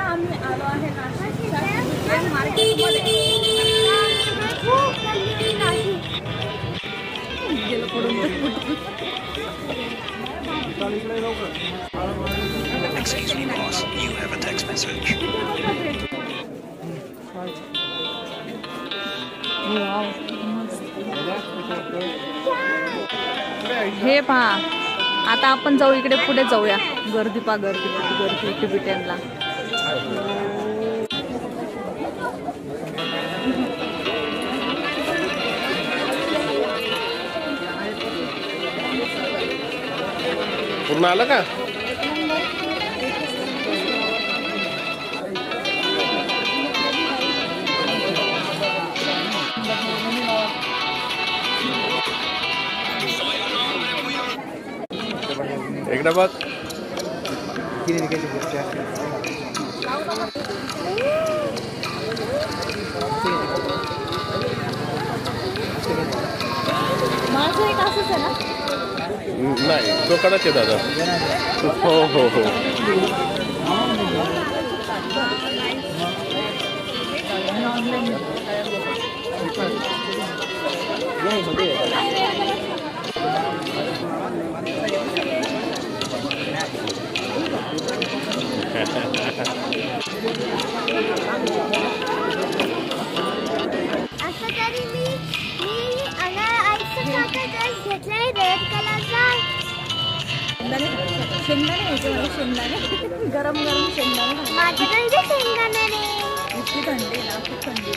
आम्ही आलो आहे नाशिकच्या मार्केटमध्ये. गेलो पडून. Excuse me, boss. You have a text message. हे पहा, आता आपण जाऊ इकडे पुढे जाऊया. गर्दी पहा, गर्दी टिबेटियनला. पूर्ण आलं का? एक डबा माझं एक असंच आहे ना? नाही, तो कडक आहे दादा. हो हो हो. असं तरी मी आईचं घेतलंय रेड कलरचा. शेंगदाणे घ्यायचे मला, शेंगदाणे. गरम गरम शेंगदाणे. माझ्याकडे शेंगदाणे नाही. इतकी थंडी ना, खूप थंडी.